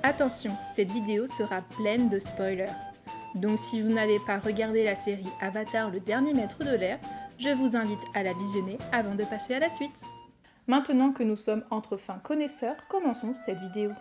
Attention, cette vidéo sera pleine de spoilers. Donc si vous n'avez pas regardé la série Avatar, le dernier maître de l'air, je vous invite à la visionner avant de passer à la suite. Maintenant que nous sommes entre fins connaisseurs, commençons cette vidéo.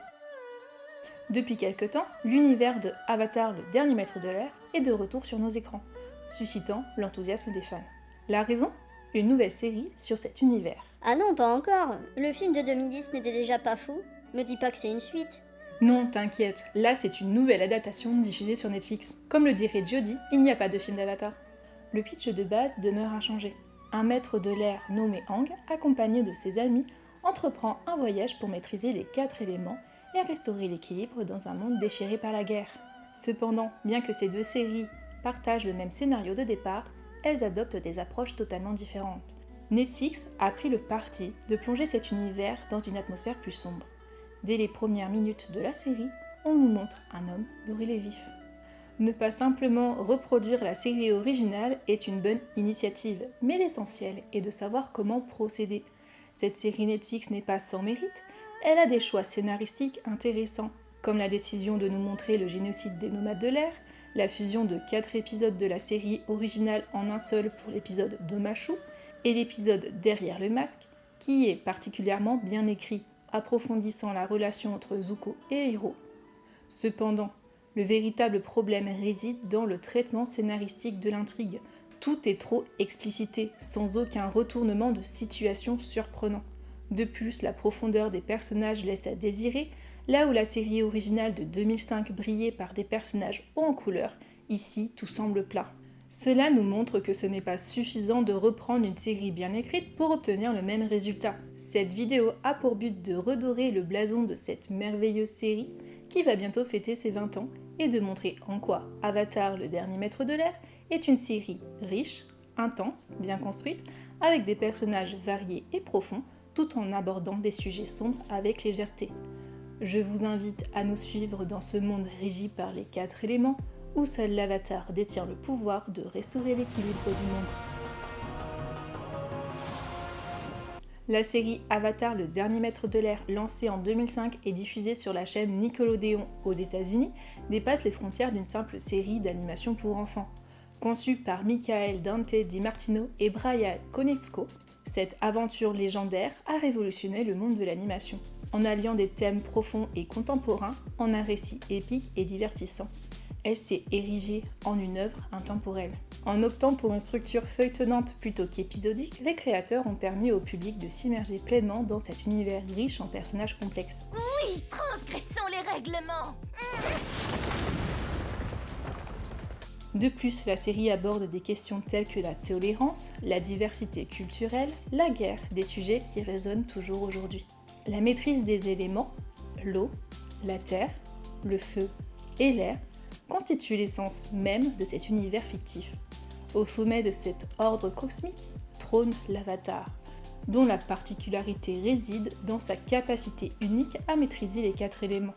Depuis quelque temps, l'univers de Avatar, le dernier maître de l'air, est de retour sur nos écrans, suscitant l'enthousiasme des fans. La raison ? Une nouvelle série sur cet univers. Ah non, pas encore. Le film de 2010 n'était déjà pas fou. Me dis pas que c'est une suite. Non, t'inquiète, là c'est une nouvelle adaptation diffusée sur Netflix. Comme le dirait Jodie, il n'y a pas de film d'Avatar. Le pitch de base demeure inchangé. Un maître de l'air nommé Aang, accompagné de ses amis, entreprend un voyage pour maîtriser les 4 éléments et restaurer l'équilibre dans un monde déchiré par la guerre. Cependant, bien que ces deux séries partagent le même scénario de départ, elles adoptent des approches totalement différentes. Netflix a pris le parti de plonger cet univers dans une atmosphère plus sombre. Dès les premières minutes de la série, on nous montre un homme brûlé vif. Ne pas simplement reproduire la série originale est une bonne initiative, mais l'essentiel est de savoir comment procéder. Cette série Netflix n'est pas sans mérite, elle a des choix scénaristiques intéressants, comme la décision de nous montrer le génocide des nomades de l'air, la fusion de 4 épisodes de la série originale en un seul pour l'épisode de Machu, et l'épisode Derrière le masque, qui est particulièrement bien écrit, approfondissant la relation entre Zuko et Iroh. Cependant, le véritable problème réside dans le traitement scénaristique de l'intrigue. Tout est trop explicité, sans aucun retournement de situation surprenant. De plus, la profondeur des personnages laisse à désirer, là où la série originale de 2005 brillait par des personnages hauts en couleur, ici tout semble plat. Cela nous montre que ce n'est pas suffisant de reprendre une série bien écrite pour obtenir le même résultat. Cette vidéo a pour but de redorer le blason de cette merveilleuse série qui va bientôt fêter ses 20 ans et de montrer en quoi Avatar, le dernier maître de l'air, est une série riche, intense, bien construite, avec des personnages variés et profonds, tout en abordant des sujets sombres avec légèreté. Je vous invite à nous suivre dans ce monde régi par les 4 éléments, où seul l'Avatar détient le pouvoir de restaurer l'équilibre du monde. La série Avatar, le dernier maître de l'air, lancée en 2005 et diffusée sur la chaîne Nickelodeon aux États-Unis, dépasse les frontières d'une simple série d'animation pour enfants. Conçue par Michael Dante DiMartino et Brian Konietzko, cette aventure légendaire a révolutionné le monde de l'animation, en alliant des thèmes profonds et contemporains en un récit épique et divertissant. Elle s'est érigée en une œuvre intemporelle. En optant pour une structure feuilletonnante plutôt qu'épisodique, les créateurs ont permis au public de s'immerger pleinement dans cet univers riche en personnages complexes. Oui, transgressons les règlements. De plus, la série aborde des questions telles que la tolérance, la diversité culturelle, la guerre, des sujets qui résonnent toujours aujourd'hui. La maîtrise des éléments, l'eau, la terre, le feu et l'air, constitue l'essence même de cet univers fictif. Au sommet de cet ordre cosmique trône l'Avatar, dont la particularité réside dans sa capacité unique à maîtriser les 4 éléments.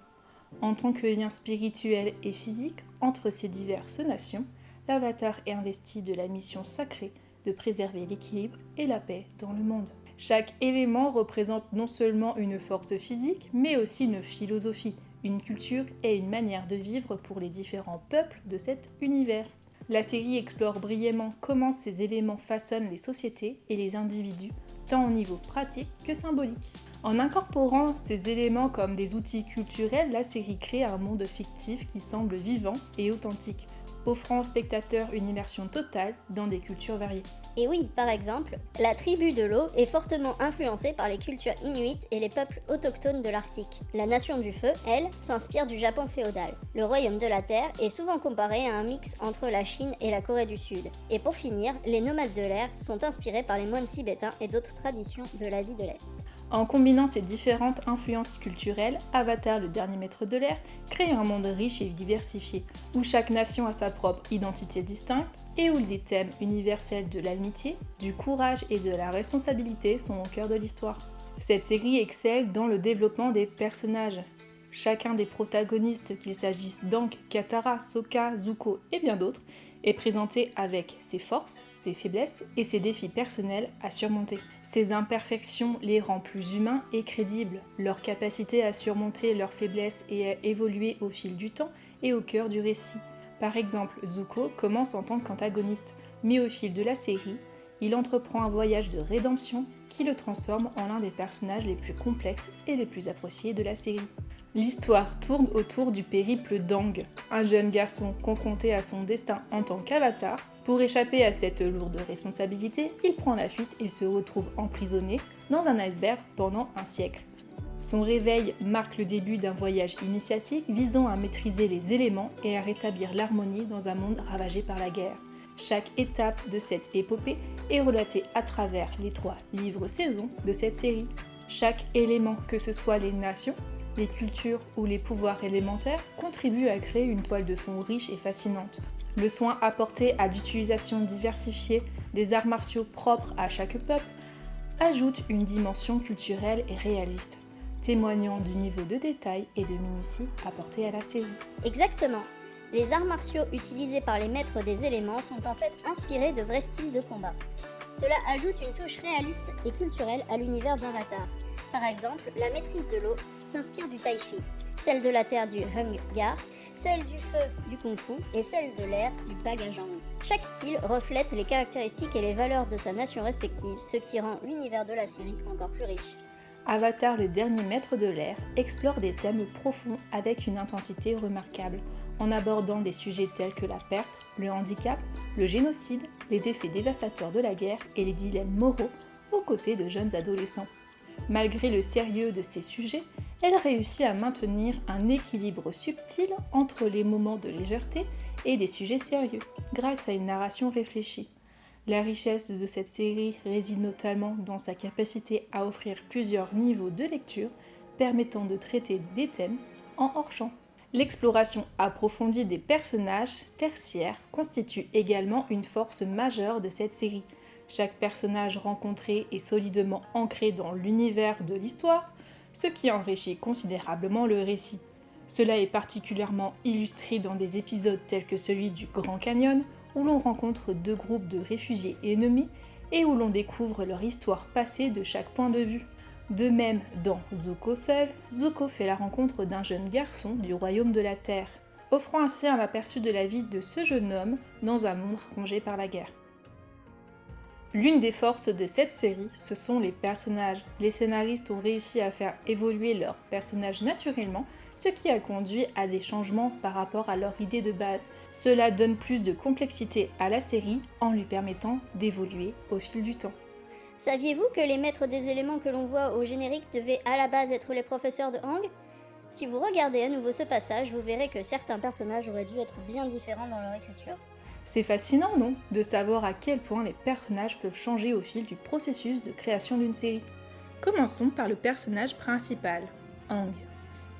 En tant que lien spirituel et physique entre ces diverses nations, l'Avatar est investi de la mission sacrée de préserver l'équilibre et la paix dans le monde. Chaque élément représente non seulement une force physique, mais aussi une philosophie, une culture et une manière de vivre pour les différents peuples de cet univers. La série explore brillamment comment ces éléments façonnent les sociétés et les individus, tant au niveau pratique que symbolique. En incorporant ces éléments comme des outils culturels, la série crée un monde fictif qui semble vivant et authentique, offrant aux spectateurs une immersion totale dans des cultures variées. Et oui, par exemple, la tribu de l'eau est fortement influencée par les cultures inuites et les peuples autochtones de l'Arctique. La nation du feu, elle, s'inspire du Japon féodal. Le royaume de la terre est souvent comparé à un mix entre la Chine et la Corée du Sud. Et pour finir, les nomades de l'air sont inspirés par les moines tibétains et d'autres traditions de l'Asie de l'Est. En combinant ces différentes influences culturelles, Avatar, le dernier maître de l'air, crée un monde riche et diversifié, où chaque nation a sa propre identité distincte et où les thèmes universels de l'amitié, du courage et de la responsabilité sont au cœur de l'histoire. Cette série excelle dans le développement des personnages. Chacun des protagonistes, qu'il s'agisse d'Aang, Katara, Sokka, Zuko et bien d'autres, est présenté avec ses forces, ses faiblesses et ses défis personnels à surmonter. Ses imperfections les rend plus humains et crédibles. Leur capacité à surmonter leurs faiblesses et à évoluer au fil du temps est au cœur du récit. Par exemple, Zuko commence en tant qu'antagoniste, mais au fil de la série, il entreprend un voyage de rédemption qui le transforme en l'un des personnages les plus complexes et les plus appréciés de la série. L'histoire tourne autour du périple d'Aang, un jeune garçon confronté à son destin en tant qu'avatar. Pour échapper à cette lourde responsabilité, il prend la fuite et se retrouve emprisonné dans un iceberg pendant un siècle. Son réveil marque le début d'un voyage initiatique visant à maîtriser les éléments et à rétablir l'harmonie dans un monde ravagé par la guerre. Chaque étape de cette épopée est relatée à travers les 3 livres-saisons de cette série. Chaque élément, que ce soit les nations, les cultures ou les pouvoirs élémentaires, contribue à créer une toile de fond riche et fascinante. Le soin apporté à l'utilisation diversifiée des arts martiaux propres à chaque peuple ajoute une dimension culturelle et réaliste, témoignant du niveau de détail et de minutie apporté à la série. Exactement. Les arts martiaux utilisés par les maîtres des éléments sont en fait inspirés de vrais styles de combat. Cela ajoute une touche réaliste et culturelle à l'univers d'Avatar. Par exemple, la maîtrise de l'eau s'inspire du tai chi, celle de la terre du Hung Gar, celle du feu du Kung Fu et celle de l'air du Bagajang. Chaque style reflète les caractéristiques et les valeurs de sa nation respective, ce qui rend l'univers de la série encore plus riche. Avatar, le dernier maître de l'air, explore des thèmes profonds avec une intensité remarquable, en abordant des sujets tels que la perte, le handicap, le génocide, les effets dévastateurs de la guerre et les dilemmes moraux aux côtés de jeunes adolescents. Malgré le sérieux de ces sujets, elle réussit à maintenir un équilibre subtil entre les moments de légèreté et des sujets sérieux, grâce à une narration réfléchie. La richesse de cette série réside notamment dans sa capacité à offrir plusieurs niveaux de lecture permettant de traiter des thèmes en hors-champ. L'exploration approfondie des personnages tertiaires constitue également une force majeure de cette série. Chaque personnage rencontré est solidement ancré dans l'univers de l'histoire, ce qui enrichit considérablement le récit. Cela est particulièrement illustré dans des épisodes tels que celui du Grand Canyon, où l'on rencontre 2 groupes de réfugiés ennemis et où l'on découvre leur histoire passée de chaque point de vue. De même, dans Zuko seul, Zuko fait la rencontre d'un jeune garçon du royaume de la Terre, offrant ainsi un aperçu de la vie de ce jeune homme dans un monde rongé par la guerre. L'une des forces de cette série, ce sont les personnages. Les scénaristes ont réussi à faire évoluer leurs personnages naturellement, ce qui a conduit à des changements par rapport à leur idée de base. Cela donne plus de complexité à la série en lui permettant d'évoluer au fil du temps. Saviez-vous que les maîtres des éléments que l'on voit au générique devaient à la base être les professeurs de Aang ? Si vous regardez à nouveau ce passage, vous verrez que certains personnages auraient dû être bien différents dans leur écriture. C'est fascinant, non ? De savoir à quel point les personnages peuvent changer au fil du processus de création d'une série. Commençons par le personnage principal, Aang.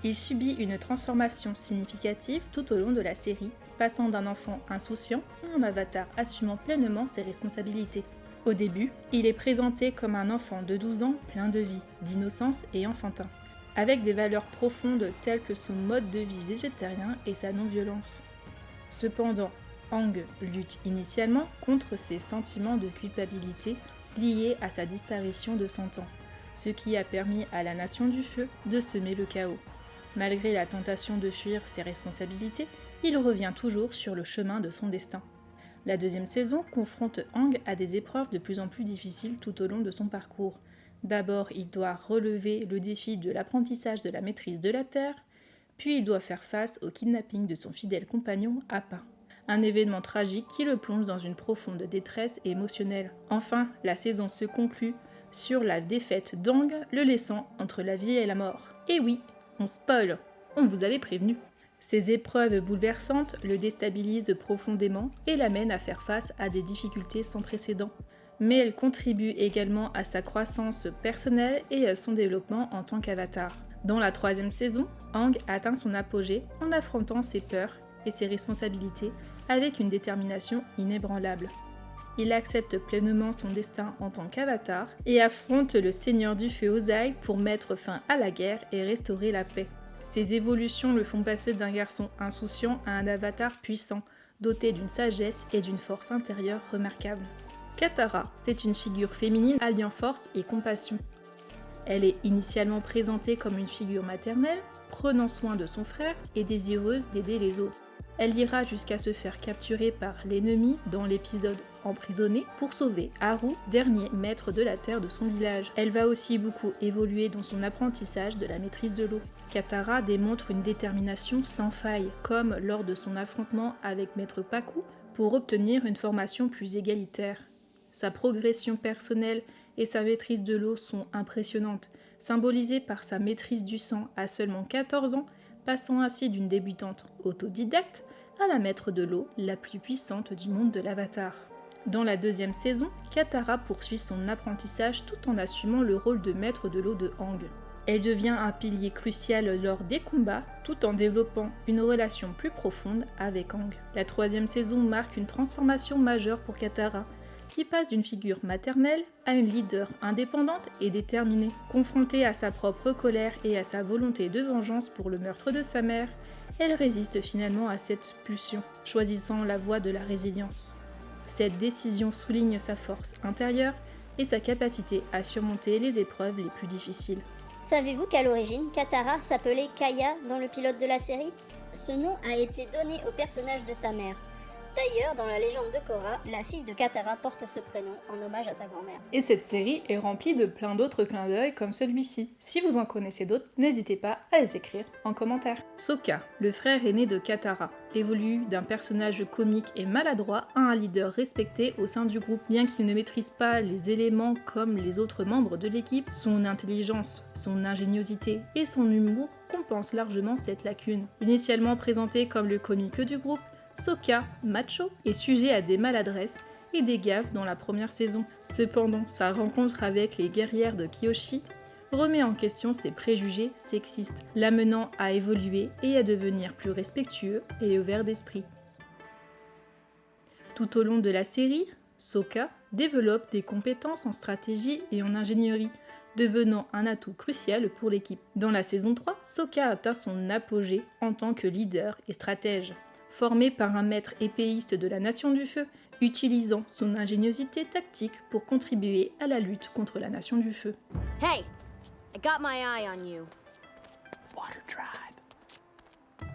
Il subit une transformation significative tout au long de la série, passant d'un enfant insouciant à un avatar assumant pleinement ses responsabilités. Au début, il est présenté comme un enfant de 12 ans plein de vie, d'innocence et enfantin, avec des valeurs profondes telles que son mode de vie végétarien et sa non-violence. Cependant, Aang lutte initialement contre ses sentiments de culpabilité liés à sa disparition de 100 ans, ce qui a permis à la Nation du Feu de semer le chaos. Malgré la tentation de fuir ses responsabilités, il revient toujours sur le chemin de son destin. La 2e saison confronte Aang à des épreuves de plus en plus difficiles tout au long de son parcours. D'abord, il doit relever le défi de l'apprentissage de la maîtrise de la Terre, puis il doit faire face au kidnapping de son fidèle compagnon Appa. Un événement tragique qui le plonge dans une profonde détresse émotionnelle. Enfin, la saison se conclut sur la défaite d'Aang, le laissant entre la vie et la mort. Et oui, on spoil, on vous avait prévenu. Ces épreuves bouleversantes le déstabilisent profondément et l'amènent à faire face à des difficultés sans précédent. Mais elles contribuent également à sa croissance personnelle et à son développement en tant qu'avatar. Dans la 3e saison, Aang atteint son apogée en affrontant ses peurs et ses responsabilités avec une détermination inébranlable. Il accepte pleinement son destin en tant qu'avatar et affronte le Seigneur du Feu Ozai pour mettre fin à la guerre et restaurer la paix. Ces évolutions le font passer d'un garçon insouciant à un avatar puissant, dotée d'une sagesse et d'une force intérieure remarquables. Katara, c'est une figure féminine alliant force et compassion. Elle est initialement présentée comme une figure maternelle, prenant soin de son frère et désireuse d'aider les autres. Elle ira jusqu'à se faire capturer par l'ennemi dans l'épisode Emprisonnée pour sauver Haru, dernier maître de la terre de son village. Elle va aussi beaucoup évoluer dans son apprentissage de la maîtrise de l'eau. Katara démontre une détermination sans faille, comme lors de son affrontement avec Maître Paku pour obtenir une formation plus égalitaire. Sa progression personnelle et sa maîtrise de l'eau sont impressionnantes, symbolisées par sa maîtrise du sang à seulement 14 ans, passant ainsi d'une débutante autodidacte à la maître de l'eau la plus puissante du monde de l'Avatar. Dans la deuxième saison, Katara poursuit son apprentissage tout en assumant le rôle de maître de l'eau de Aang. Elle devient un pilier crucial lors des combats, tout en développant une relation plus profonde avec Aang. La troisième saison marque une transformation majeure pour Katara, qui passe d'une figure maternelle à une leader indépendante et déterminée. Confrontée à sa propre colère et à sa volonté de vengeance pour le meurtre de sa mère, elle résiste finalement à cette pulsion, choisissant la voie de la résilience. Cette décision souligne sa force intérieure et sa capacité à surmonter les épreuves les plus difficiles. Savez-vous qu'à l'origine, Katara s'appelait Kaya dans le pilote de la série ? Ce nom a été donné au personnage de sa mère. D'ailleurs, dans la légende de Korra, la fille de Katara porte ce prénom en hommage à sa grand-mère. Et cette série est remplie de plein d'autres clins d'œil comme celui-ci. Si vous en connaissez d'autres, n'hésitez pas à les écrire en commentaire. Sokka, le frère aîné de Katara, évolue d'un personnage comique et maladroit à un leader respecté au sein du groupe. Bien qu'il ne maîtrise pas les éléments comme les autres membres de l'équipe, son intelligence, son ingéniosité et son humour compensent largement cette lacune. Initialement présenté comme le comique du groupe, Sokka, macho, est sujet à des maladresses et des gaffes dans la première saison. Cependant, sa rencontre avec les guerrières de Kyoshi remet en question ses préjugés sexistes, l'amenant à évoluer et à devenir plus respectueux et ouvert d'esprit. Tout au long de la série, Sokka développe des compétences en stratégie et en ingénierie, devenant un atout crucial pour l'équipe. Dans la saison 3, Sokka atteint son apogée en tant que leader et stratège. Formé par un maître épéiste de la Nation du Feu, utilisant son ingéniosité tactique pour contribuer à la lutte contre la Nation du Feu. Hey, I got my eye on you. Water Tribe.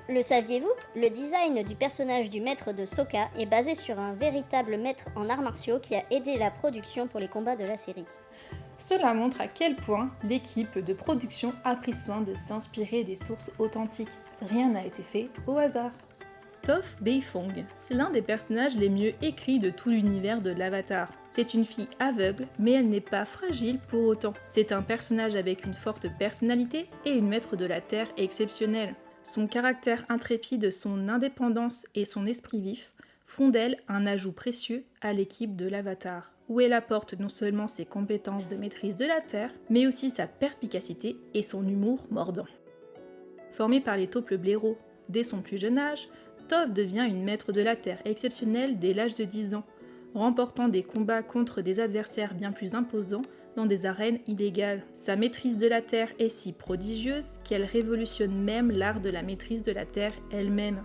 Le saviez-vous ? Le design du personnage du maître de Sokka est basé sur un véritable maître en arts martiaux qui a aidé la production pour les combats de la série. Cela montre à quel point l'équipe de production a pris soin de s'inspirer des sources authentiques. Rien n'a été fait au hasard. Toph Beifong, c'est l'un des personnages les mieux écrits de tout l'univers de l'Avatar. C'est une fille aveugle, mais elle n'est pas fragile pour autant. C'est un personnage avec une forte personnalité et une maître de la Terre exceptionnelle. Son caractère intrépide, son indépendance et son esprit vif font d'elle un ajout précieux à l'équipe de l'Avatar, où elle apporte non seulement ses compétences de maîtrise de la Terre, mais aussi sa perspicacité et son humour mordant. Formée par les taupes blaireaux dès son plus jeune âge, Toph devient une maître de la Terre exceptionnelle dès l'âge de 10 ans, remportant des combats contre des adversaires bien plus imposants dans des arènes illégales. Sa maîtrise de la Terre est si prodigieuse qu'elle révolutionne même l'art de la maîtrise de la Terre elle-même,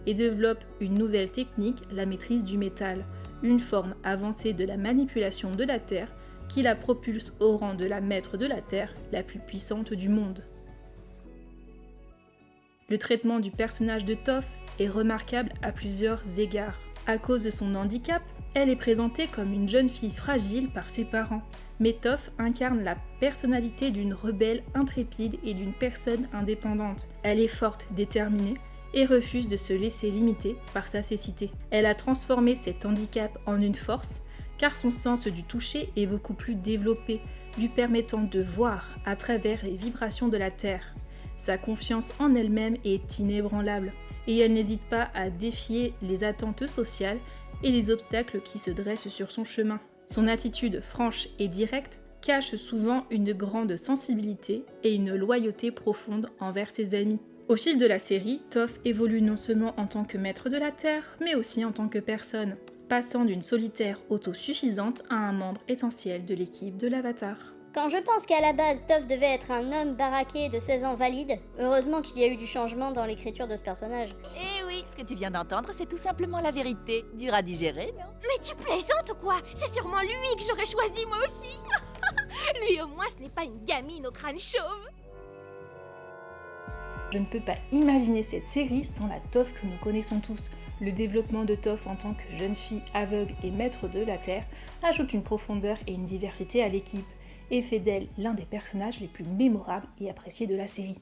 et développe une nouvelle technique, la maîtrise du métal, une forme avancée de la manipulation de la Terre qui la propulse au rang de la maître de la Terre la plus puissante du monde. Le traitement du personnage de Toph est remarquable à plusieurs égards. À cause de son handicap, elle est présentée comme une jeune fille fragile par ses parents. Mais Toph incarne la personnalité d'une rebelle intrépide et d'une personne indépendante. Elle est forte, déterminée et refuse de se laisser limiter par sa cécité. Elle a transformé cet handicap en une force car son sens du toucher est beaucoup plus développé, lui permettant de voir à travers les vibrations de la Terre. Sa confiance en elle-même est inébranlable et elle n'hésite pas à défier les attentes sociales et les obstacles qui se dressent sur son chemin. Son attitude franche et directe cache souvent une grande sensibilité et une loyauté profonde envers ses amis. Au fil de la série, Toph évolue non seulement en tant que maître de la Terre, mais aussi en tant que personne, passant d'une solitaire autosuffisante à un membre essentiel de l'équipe de l'Avatar. Quand je pense qu'à la base, Toph devait être un homme baraqué de 16 ans valide, heureusement qu'il y a eu du changement dans l'écriture de ce personnage. Eh oui, ce que tu viens d'entendre, c'est tout simplement la vérité. Dur à digérer, non? Mais tu plaisantes ou quoi? C'est sûrement lui que j'aurais choisi moi aussi. Lui au moins ce n'est pas une gamine au crâne chauve. Je ne peux pas imaginer cette série sans la Toph que nous connaissons tous. Le développement de Toph en tant que jeune fille aveugle et maître de la Terre ajoute une profondeur et une diversité à l'équipe, et fait d'elle l'un des personnages les plus mémorables et appréciés de la série.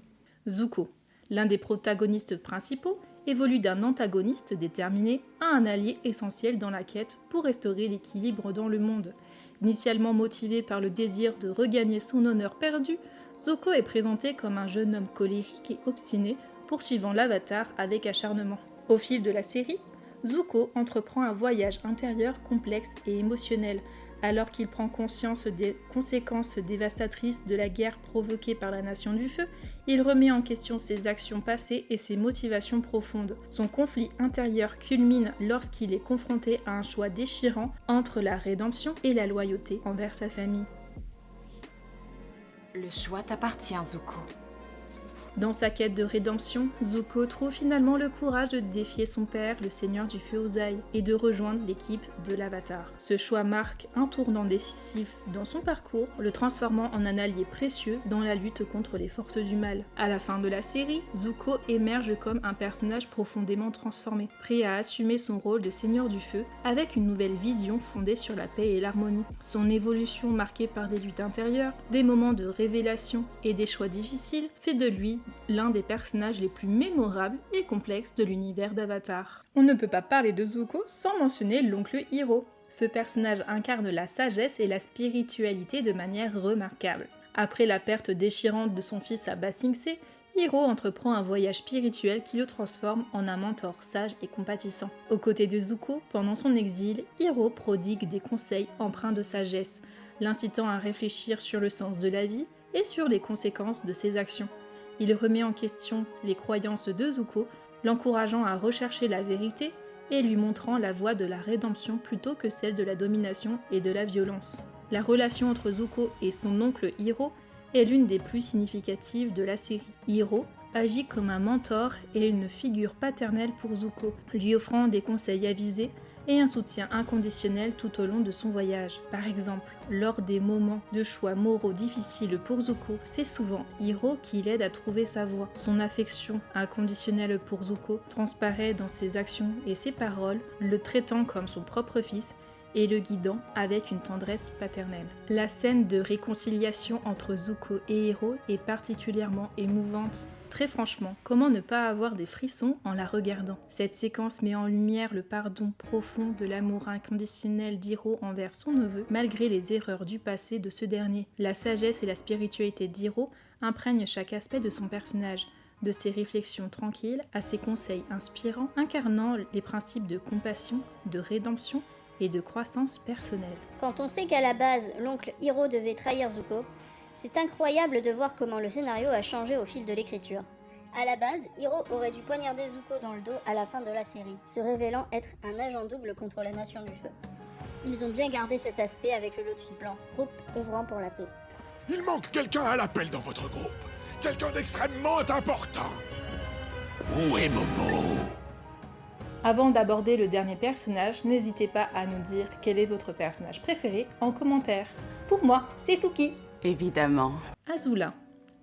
Zuko, l'un des protagonistes principaux, évolue d'un antagoniste déterminé à un allié essentiel dans la quête pour restaurer l'équilibre dans le monde. Initialement motivé par le désir de regagner son honneur perdu, Zuko est présenté comme un jeune homme colérique et obstiné, poursuivant l'Avatar avec acharnement. Au fil de la série, Zuko entreprend un voyage intérieur complexe et émotionnel, alors qu'il prend conscience des conséquences dévastatrices de la guerre provoquée par la Nation du Feu, il remet en question ses actions passées et ses motivations profondes. Son conflit intérieur culmine lorsqu'il est confronté à un choix déchirant entre la rédemption et la loyauté envers sa famille. Le choix t'appartient, Zuko. Dans sa quête de rédemption, Zuko trouve finalement le courage de défier son père, le seigneur du feu Ozai, et de rejoindre l'équipe de l'Avatar. Ce choix marque un tournant décisif dans son parcours, le transformant en un allié précieux dans la lutte contre les forces du mal. À la fin de la série, Zuko émerge comme un personnage profondément transformé, prêt à assumer son rôle de seigneur du feu, avec une nouvelle vision fondée sur la paix et l'harmonie. Son évolution marquée par des luttes intérieures, des moments de révélation et des choix difficiles, fait de lui l'un des personnages les plus mémorables et complexes de l'univers d'Avatar. On ne peut pas parler de Zuko sans mentionner l'oncle Iroh. Ce personnage incarne la sagesse et la spiritualité de manière remarquable. Après la perte déchirante de son fils à Ba Sing Se, Iroh entreprend un voyage spirituel qui le transforme en un mentor sage et compatissant. Aux côtés de Zuko, pendant son exil, Iroh prodigue des conseils empreints de sagesse, l'incitant à réfléchir sur le sens de la vie et sur les conséquences de ses actions. Il remet en question les croyances de Zuko, l'encourageant à rechercher la vérité et lui montrant la voie de la rédemption plutôt que celle de la domination et de la violence. La relation entre Zuko et son oncle Iroh est l'une des plus significatives de la série. Iroh agit comme un mentor et une figure paternelle pour Zuko, lui offrant des conseils avisés et un soutien inconditionnel tout au long de son voyage. Par exemple, lors des moments de choix moraux difficiles pour Zuko, c'est souvent Iroh qui l'aide à trouver sa voie. Son affection inconditionnelle pour Zuko transparaît dans ses actions et ses paroles, le traitant comme son propre fils et le guidant avec une tendresse paternelle. La scène de réconciliation entre Zuko et Iroh est particulièrement émouvante. Très franchement, comment ne pas avoir des frissons en la regardant? Cette séquence met en lumière le pardon profond de l'amour inconditionnel d'Iroh envers son neveu, malgré les erreurs du passé de ce dernier. La sagesse et la spiritualité d'Iroh imprègnent chaque aspect de son personnage, de ses réflexions tranquilles à ses conseils inspirants, incarnant les principes de compassion, de rédemption et de croissance personnelle. Quand on sait qu'à la base, l'oncle Iroh devait trahir Zuko, c'est incroyable de voir comment le scénario a changé au fil de l'écriture. À la base, Iroh aurait dû poignarder Zuko dans le dos à la fin de la série, se révélant être un agent double contre la Nation du Feu. Ils ont bien gardé cet aspect avec le Lotus Blanc, groupe œuvrant pour la paix. Il manque quelqu'un à l'appel dans votre groupe. Quelqu'un d'extrêmement important. Où est Momo? Avant d'aborder le dernier personnage, n'hésitez pas à nous dire quel est votre personnage préféré en commentaire. Pour moi, c'est Suki. Évidemment. Azula,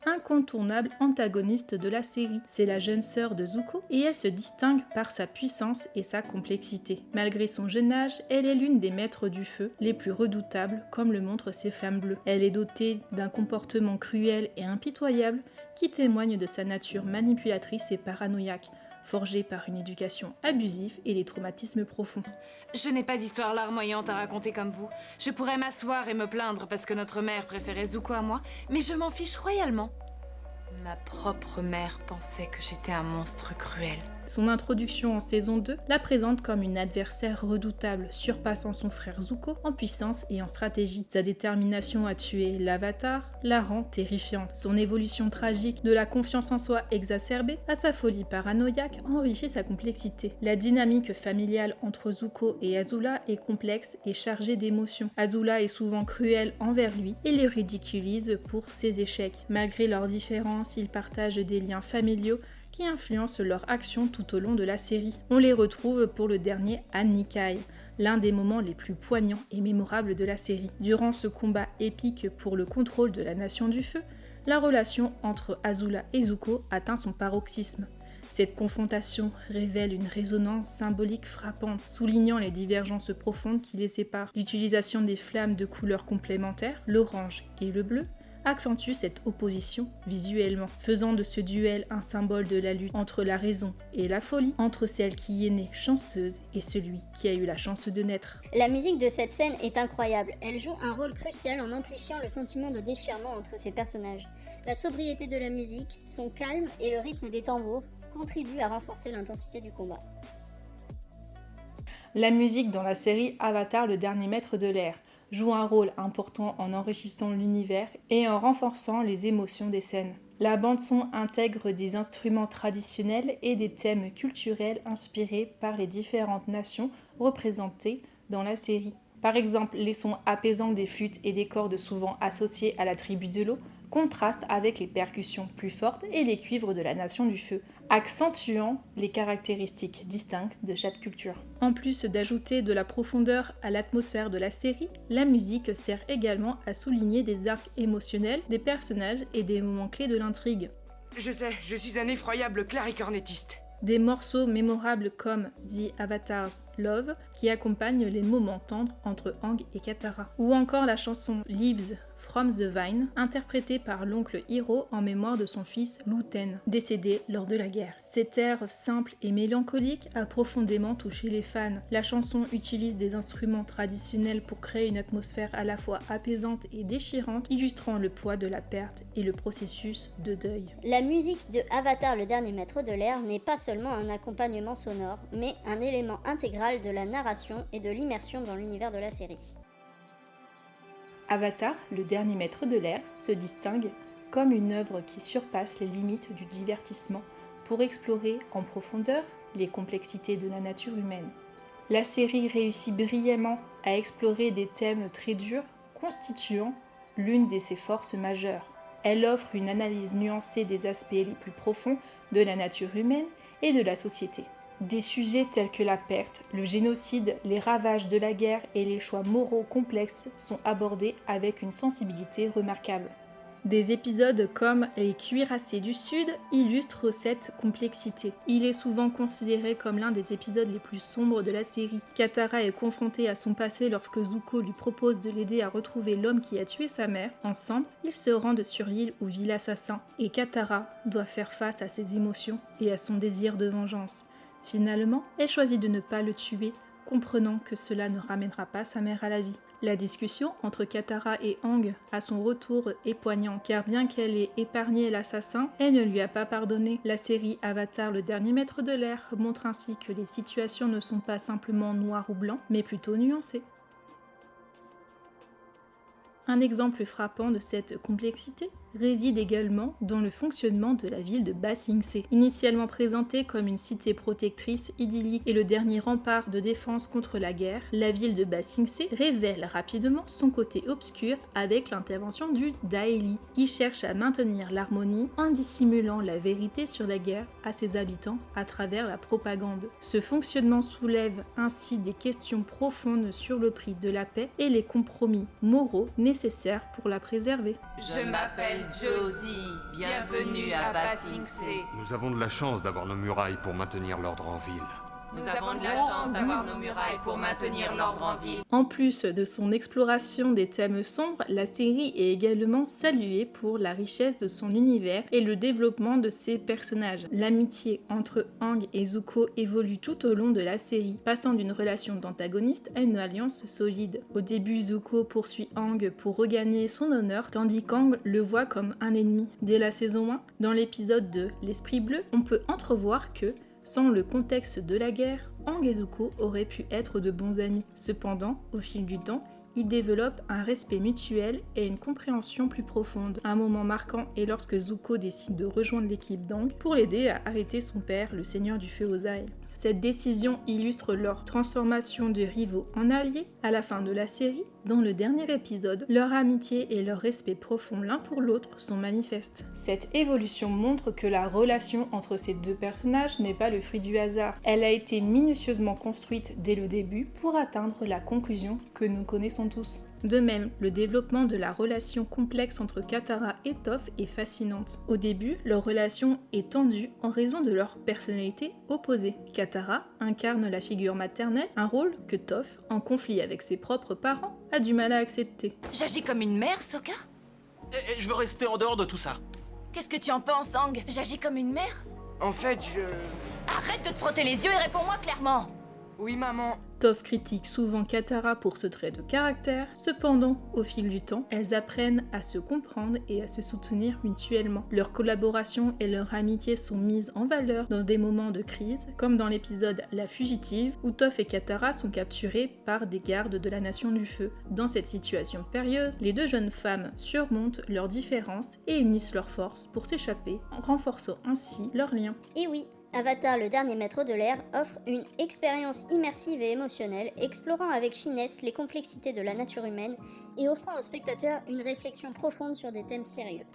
incontournable antagoniste de la série. C'est la jeune sœur de Zuko et elle se distingue par sa puissance et sa complexité. Malgré son jeune âge, elle est l'une des maîtres du feu les plus redoutables, comme le montrent ses flammes bleues. Elle est dotée d'un comportement cruel et impitoyable qui témoigne de sa nature manipulatrice et paranoïaque, forgée par une éducation abusive et des traumatismes profonds. Je n'ai pas d'histoire larmoyante à raconter comme vous. Je pourrais m'asseoir et me plaindre parce que notre mère préférait Zuko à moi, mais je m'en fiche royalement. Ma propre mère pensait que j'étais un monstre cruel. Son introduction en saison 2 la présente comme une adversaire redoutable, surpassant son frère Zuko en puissance et en stratégie. Sa détermination à tuer l'Avatar la rend terrifiante. Son évolution tragique de la confiance en soi exacerbée à sa folie paranoïaque enrichit sa complexité. La dynamique familiale entre Zuko et Azula est complexe et chargée d'émotions. Azula est souvent cruelle envers lui et les ridiculise pour ses échecs. Malgré leurs différences, ils partagent des liens familiaux qui influencent leur action tout au long de la série. On les retrouve pour le dernier à Nikai, l'un des moments les plus poignants et mémorables de la série. Durant ce combat épique pour le contrôle de la Nation du Feu, la relation entre Azula et Zuko atteint son paroxysme. Cette confrontation révèle une résonance symbolique frappante, soulignant les divergences profondes qui les séparent. L'utilisation des flammes de couleurs complémentaires, l'orange et le bleu, accentue cette opposition visuellement, faisant de ce duel un symbole de la lutte entre la raison et la folie, entre celle qui est née chanceuse et celui qui a eu la chance de naître. La musique de cette scène est incroyable, elle joue un rôle crucial en amplifiant le sentiment de déchirement entre ces personnages. La sobriété de la musique, son calme et le rythme des tambours contribuent à renforcer l'intensité du combat. La musique dans la série Avatar, le dernier maître de l'air joue un rôle important en enrichissant l'univers et en renforçant les émotions des scènes. La bande-son intègre des instruments traditionnels et des thèmes culturels inspirés par les différentes nations représentées dans la série. Par exemple, les sons apaisants des flûtes et des cordes souvent associés à la tribu de l'eau contrastent avec les percussions plus fortes et les cuivres de la Nation du Feu, accentuant les caractéristiques distinctes de chaque culture. En plus d'ajouter de la profondeur à l'atmosphère de la série, la musique sert également à souligner des arcs émotionnels des personnages et des moments clés de l'intrigue. Je sais, je suis un effroyable claricornettiste. Des morceaux mémorables comme The Avatar's Love qui accompagnent les moments tendres entre Aang et Katara, ou encore la chanson Leaves From the Vine, interprétée par l'oncle Hiro en mémoire de son fils Luten, décédé lors de la guerre. Cet air simple et mélancolique a profondément touché les fans. La chanson utilise des instruments traditionnels pour créer une atmosphère à la fois apaisante et déchirante, illustrant le poids de la perte et le processus de deuil. La musique de Avatar, le dernier maître de l'air n'est pas seulement un accompagnement sonore, mais un élément intégral de la narration et de l'immersion dans l'univers de la série. Avatar, le dernier maître de l'air, se distingue comme une œuvre qui surpasse les limites du divertissement pour explorer en profondeur les complexités de la nature humaine. La série réussit brillamment à explorer des thèmes très durs, constituant l'une de ses forces majeures. Elle offre une analyse nuancée des aspects les plus profonds de la nature humaine et de la société. Des sujets tels que la perte, le génocide, les ravages de la guerre et les choix moraux complexes sont abordés avec une sensibilité remarquable. Des épisodes comme Les Cuirassés du Sud illustrent cette complexité. Il est souvent considéré comme l'un des épisodes les plus sombres de la série. Katara est confrontée à son passé lorsque Zuko lui propose de l'aider à retrouver l'homme qui a tué sa mère. Ensemble, ils se rendent sur l'île où vit l'assassin, et Katara doit faire face à ses émotions et à son désir de vengeance. Finalement, elle choisit de ne pas le tuer, comprenant que cela ne ramènera pas sa mère à la vie. La discussion entre Katara et Aang à son retour est poignante, car bien qu'elle ait épargné l'assassin, elle ne lui a pas pardonné. La série Avatar, le dernier maître de l'air, montre ainsi que les situations ne sont pas simplement noires ou blancs, mais plutôt nuancées. Un exemple frappant de cette complexité réside également dans le fonctionnement de la ville de Ba Sing Se. Initialement présentée comme une cité protectrice idyllique et le dernier rempart de défense contre la guerre, la ville de Ba Sing Se révèle rapidement son côté obscur avec l'intervention du Daeli, qui cherche à maintenir l'harmonie en dissimulant la vérité sur la guerre à ses habitants à travers la propagande. Ce fonctionnement soulève ainsi des questions profondes sur le prix de la paix et les compromis moraux nécessaires pour la préserver. Je m'appelle Jodie, bienvenue à Ba Sing Se. Nous avons de la chance d'avoir nos murailles pour maintenir l'ordre en ville. Nous avons de la chance d'avoir nos murailles pour maintenir l'ordre en ville. En plus de son exploration des thèmes sombres, la série est également saluée pour la richesse de son univers et le développement de ses personnages. L'amitié entre Aang et Zuko évolue tout au long de la série, passant d'une relation d'antagoniste à une alliance solide. Au début, Zuko poursuit Aang pour regagner son honneur, tandis qu'Aang le voit comme un ennemi. Dès la saison 1, dans l'épisode de L'Esprit Bleu, on peut entrevoir que, sans le contexte de la guerre, Aang et Zuko auraient pu être de bons amis. Cependant, au fil du temps, ils développent un respect mutuel et une compréhension plus profonde. Un moment marquant est lorsque Zuko décide de rejoindre l'équipe d'Aang pour l'aider à arrêter son père, le Seigneur du Feu Ozai. Cette décision illustre leur transformation de rivaux en alliés. À la fin de la série, dans le dernier épisode, leur amitié et leur respect profond l'un pour l'autre sont manifestes. Cette évolution montre que la relation entre ces deux personnages n'est pas le fruit du hasard. Elle a été minutieusement construite dès le début pour atteindre la conclusion que nous connaissons tous. De même, le développement de la relation complexe entre Katara et Toph est fascinante. Au début, leur relation est tendue en raison de leur personnalité opposée. Katara incarne la figure maternelle, un rôle que Toph, en conflit avec ses propres parents, a du mal à accepter. J'agis comme une mère, Sokka? Et je veux rester en dehors de tout ça. Qu'est-ce que tu en penses, Aang? J'agis comme une mère? En fait, Arrête de te frotter les yeux et réponds-moi clairement! Oui, maman. Toph critique souvent Katara pour ce trait de caractère, cependant, au fil du temps, elles apprennent à se comprendre et à se soutenir mutuellement. Leur collaboration et leur amitié sont mises en valeur dans des moments de crise, comme dans l'épisode La Fugitive, où Toph et Katara sont capturés par des gardes de la Nation du Feu. Dans cette situation périlleuse, les deux jeunes femmes surmontent leurs différences et unissent leurs forces pour s'échapper, en renforçant ainsi leur lien. Et oui, Avatar, le dernier maître de l'air, offre une expérience immersive et émotionnelle, explorant avec finesse les complexités de la nature humaine et offrant aux spectateurs une réflexion profonde sur des thèmes sérieux.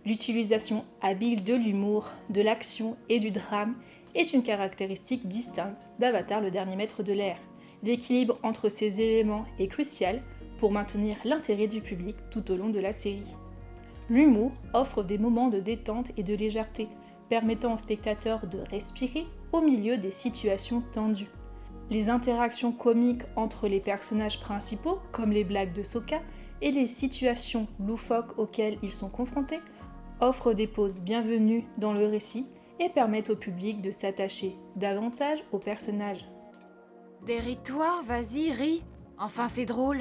L'utilisation habile de l'humour, de l'action et du drame est une caractéristique distincte d'Avatar, le dernier maître de l'air. L'équilibre entre ces éléments est crucial pour maintenir l'intérêt du public tout au long de la série. L'humour offre des moments de détente et de légèreté, permettant aux spectateurs de respirer au milieu des situations tendues. Les interactions comiques entre les personnages principaux, comme les blagues de Sokka, et les situations loufoques auxquelles ils sont confrontés, offrent des pauses bienvenues dans le récit et permettent au public de s'attacher davantage aux personnages. Déride-toi, vas-y, ris. Enfin, c'est drôle.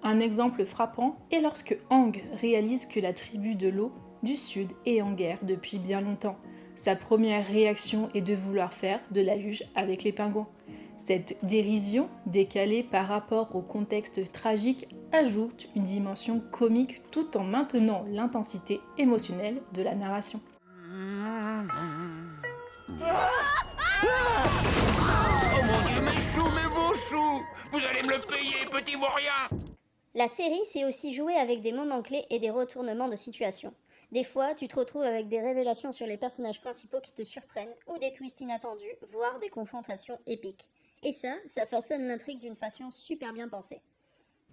Un exemple frappant est lorsque Aang réalise que la tribu de l'eau du Sud est en guerre depuis bien longtemps. Sa première réaction est de vouloir faire de la luge avec les pingouins. Cette dérision, décalée par rapport au contexte tragique, ajoute une dimension comique tout en maintenant l'intensité émotionnelle de la narration. Oh mon Dieu, mes choux, mes beaux choux! Vous allez me le payer, petit vaurien! La série sait aussi jouer avec des moments clés et des retournements de situation. Des fois, tu te retrouves avec des révélations sur les personnages principaux qui te surprennent, ou des twists inattendus, voire des confrontations épiques. Et ça façonne l'intrigue d'une façon super bien pensée.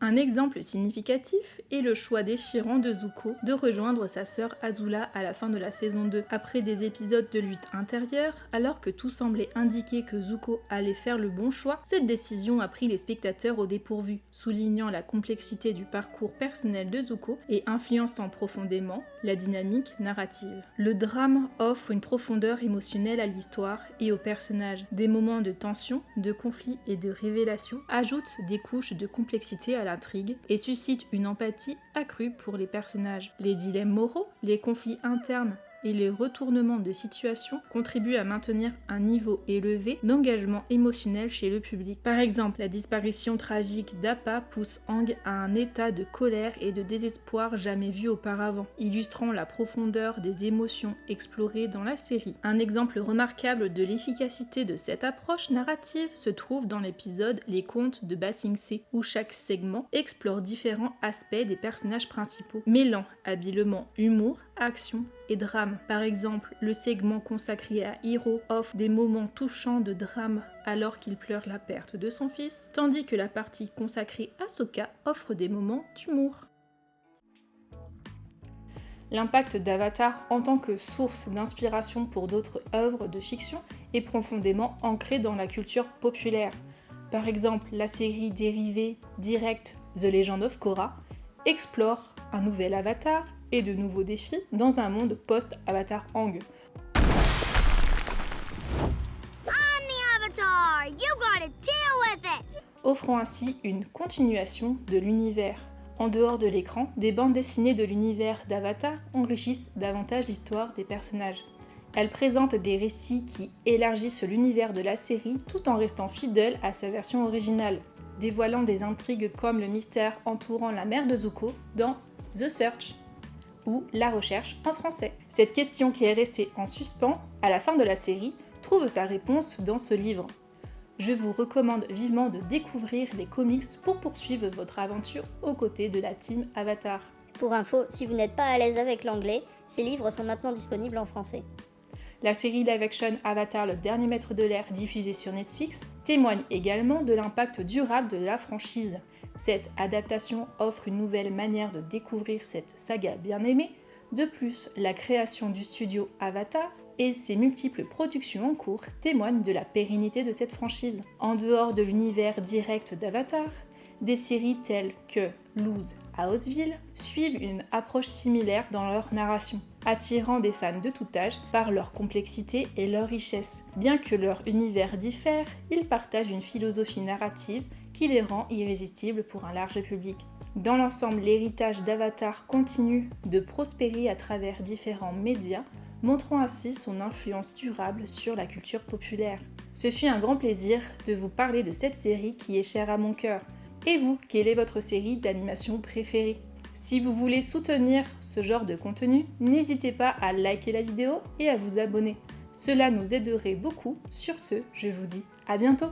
Un exemple significatif est le choix déchirant de Zuko de rejoindre sa sœur Azula à la fin de la saison 2. Après des épisodes de lutte intérieure, alors que tout semblait indiquer que Zuko allait faire le bon choix, cette décision a pris les spectateurs au dépourvu, soulignant la complexité du parcours personnel de Zuko et influençant profondément la dynamique narrative. Le drame offre une profondeur émotionnelle à l'histoire et aux personnages. Des moments de tension, de conflit et de révélation ajoutent des couches de complexité à l'intrigue et suscitent une empathie accrue pour les personnages. Les dilemmes moraux, les conflits internes et les retournements de situation contribuent à maintenir un niveau élevé d'engagement émotionnel chez le public. Par exemple, la disparition tragique d'Appa pousse Aang à un état de colère et de désespoir jamais vu auparavant, illustrant la profondeur des émotions explorées dans la série. Un exemple remarquable de l'efficacité de cette approche narrative se trouve dans l'épisode Les Contes de Ba Sing Se, où chaque segment explore différents aspects des personnages principaux, mêlant habilement humour, action et drame. Par exemple, le segment consacré à Hiro offre des moments touchants de drame alors qu'il pleure la perte de son fils, tandis que la partie consacrée à Sokka offre des moments d'humour. L'impact d'Avatar en tant que source d'inspiration pour d'autres œuvres de fiction est profondément ancré dans la culture populaire. Par exemple, la série dérivée directe The Legend of Korra explore un nouvel avatar et de nouveaux défis dans un monde post-Avatar Aang. Offrant ainsi une continuation de l'univers. En dehors de l'écran, des bandes dessinées de l'univers d'Avatar enrichissent davantage l'histoire des personnages. Elles présentent des récits qui élargissent l'univers de la série tout en restant fidèles à sa version originale, dévoilant des intrigues comme le mystère entourant la mère de Zuko dans The Search ou La Recherche en français. Cette question qui est restée en suspens à la fin de la série trouve sa réponse dans ce livre. Je vous recommande vivement de découvrir les comics pour poursuivre votre aventure aux côtés de la team Avatar. Pour info, si vous n'êtes pas à l'aise avec l'anglais, ces livres sont maintenant disponibles en français. La série live-action Avatar, le dernier maître de l'air, diffusée sur Netflix, témoigne également de l'impact durable de la franchise. Cette adaptation offre une nouvelle manière de découvrir cette saga bien aimée. De plus, la création du studio Avatar et ses multiples productions en cours témoignent de la pérennité de cette franchise. En dehors de l'univers direct d'Avatar, des séries telles que Luz Houseville suivent une approche similaire dans leur narration, attirant des fans de tout âge par leur complexité et leur richesse. Bien que leur univers diffère, ils partagent une philosophie narrative qui les rend irrésistibles pour un large public. Dans l'ensemble, l'héritage d'Avatar continue de prospérer à travers différents médias, montrant ainsi son influence durable sur la culture populaire. Ce fut un grand plaisir de vous parler de cette série qui est chère à mon cœur. Et vous, quelle est votre série d'animation préférée ? Si vous voulez soutenir ce genre de contenu, n'hésitez pas à liker la vidéo et à vous abonner. Cela nous aiderait beaucoup. Sur ce, je vous dis à bientôt.